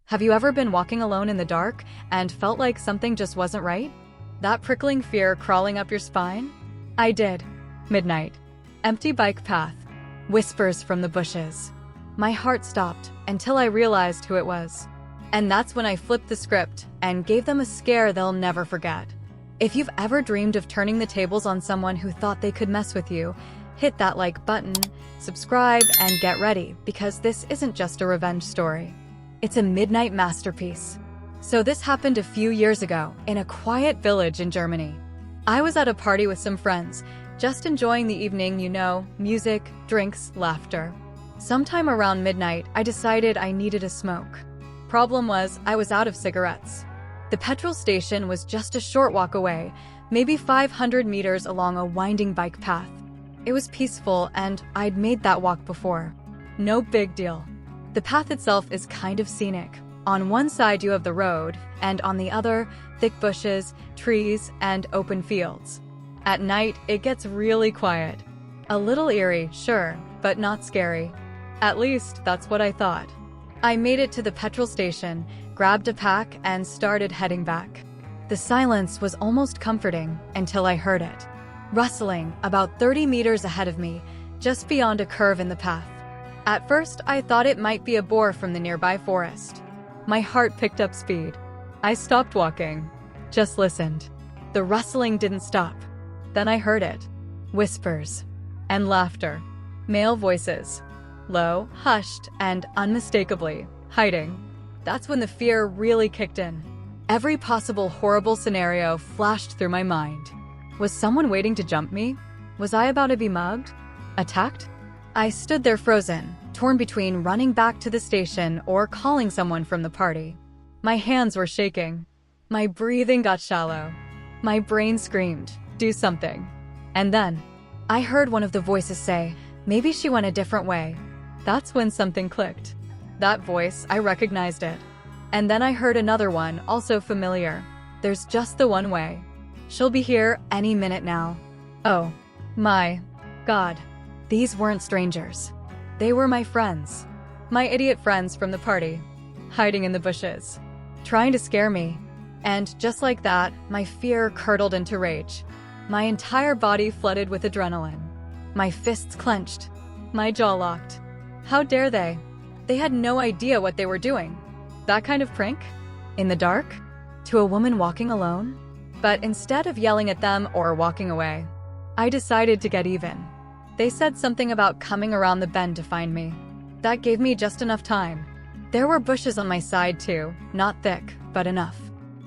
Have you ever been walking alone in the dark and felt like something just wasn't right? That prickling fear crawling up your spine? I did. Midnight. Empty bike path. Whispers from the bushes. My heart stopped until I realized who it was. And that's when I flipped the script and gave them a scare they'll never forget. If you've ever dreamed of turning the tables on someone who thought they could mess with you, hit that like button, subscribe, and get ready, because this isn't just a revenge story. It's a midnight masterpiece. So this happened a few years ago in a quiet village in Germany. I was at a party with some friends, just enjoying the evening, music, drinks, laughter. Sometime around midnight, I decided I needed a smoke. Problem was, I was out of cigarettes. The petrol station was just a short walk away, maybe 500 meters along a winding bike path. It was peaceful, and I'd made that walk before. No big deal. The path itself is kind of scenic. On one side you have the road, and on the other, thick bushes, trees, and open fields. At night, it gets really quiet. A little eerie, sure, but not scary. At least, that's what I thought. I made it to the petrol station, grabbed a pack, and started heading back. The silence was almost comforting until I heard it. Rustling about 30 meters ahead of me, just beyond a curve in the path. At first, I thought it might be a boar from the nearby forest. My heart picked up speed. I stopped walking, just listened. The rustling didn't stop. Then I heard it. Whispers. And laughter. Male voices. Low, hushed, and unmistakably hiding. That's when the fear really kicked in. Every possible horrible scenario flashed through my mind. Was someone waiting to jump me? Was I about to be mugged? Attacked? I stood there frozen, torn between running back to the station or calling someone from the party. My hands were shaking. My breathing got shallow. My brain screamed, "Do something." And then, I heard one of the voices say, "Maybe she went a different way." That's when something clicked. That voice, I recognized it. And then I heard another one, also familiar. "There's just the one way. She'll be here any minute now." Oh, my God. These weren't strangers. They were my friends. My idiot friends from the party. Hiding in the bushes. Trying to scare me. And just like that, my fear curdled into rage. My entire body flooded with adrenaline. My fists clenched. My jaw locked. How dare they? They had no idea what they were doing. That kind of prank? In the dark? To a woman walking alone? But instead of yelling at them or walking away, I decided to get even. They said something about coming around the bend to find me. That gave me just enough time. There were bushes on my side too, not thick, but enough.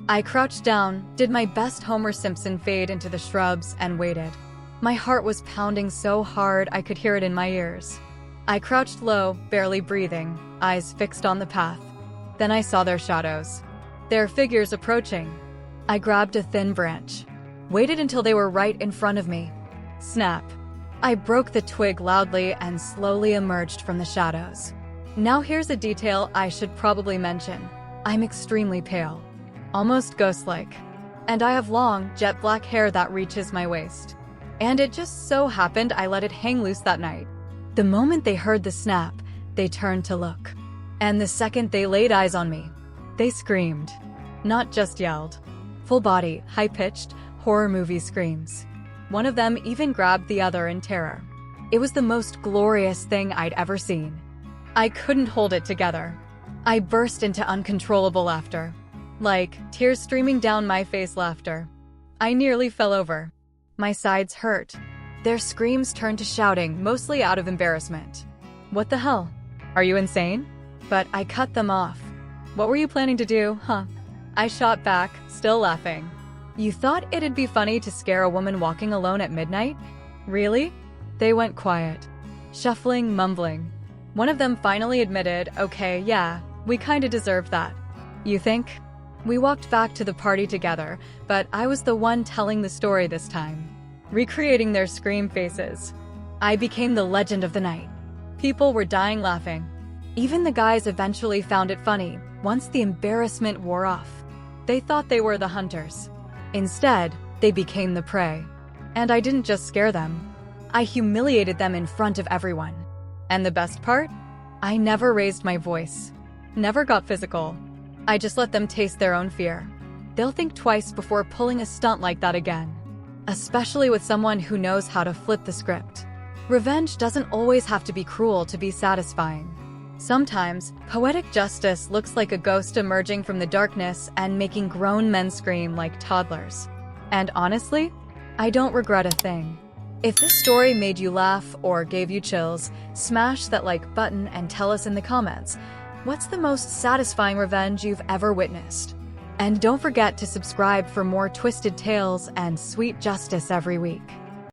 I crouched down, did my best Homer Simpson fade into the shrubs, and waited. My heart was pounding so hard I could hear it in my ears. I crouched low, barely breathing, eyes fixed on the path. Then I saw their shadows. Their figures approaching. I grabbed a thin branch. Waited until they were right in front of me. Snap. I broke the twig loudly and slowly emerged from the shadows. Now here's a detail I should probably mention. I'm extremely pale. Almost ghost-like. And I have long, jet black hair that reaches my waist. And it just so happened I let it hang loose that night. The moment they heard the snap, they turned to look. And the second they laid eyes on me, they screamed. Not just yelled. Full body, high-pitched, horror movie screams. One of them even grabbed the other in terror. It was the most glorious thing I'd ever seen. I couldn't hold it together. I burst into uncontrollable laughter. Like, tears streaming down my face laughter. I nearly fell over. My sides hurt. Their screams turned to shouting, mostly out of embarrassment. What the hell? Are you insane? But I cut them off. What were you planning to do, huh? I shot back, still laughing. You thought it'd be funny to scare a woman walking alone at midnight? Really? They went quiet. Shuffling, mumbling. One of them finally admitted, "Okay, yeah, we kinda deserved that." You think? We walked back to the party together, but I was the one telling the story this time. Recreating their scream faces. I became the legend of the night. People were dying laughing. Even the guys eventually found it funny, once the embarrassment wore off. They thought they were the hunters. Instead, they became the prey. And I didn't just scare them. I humiliated them in front of everyone. And the best part? I never raised my voice. Never got physical. I just let them taste their own fear. They'll think twice before pulling a stunt like that again. Especially with someone who knows how to flip the script. Revenge doesn't always have to be cruel to be satisfying. Sometimes, poetic justice looks like a ghost emerging from the darkness and making grown men scream like toddlers. And honestly, I don't regret a thing. If this story made you laugh or gave you chills, smash that like button and tell us in the comments, what's the most satisfying revenge you've ever witnessed? And don't forget to subscribe for more twisted tales and sweet justice every week.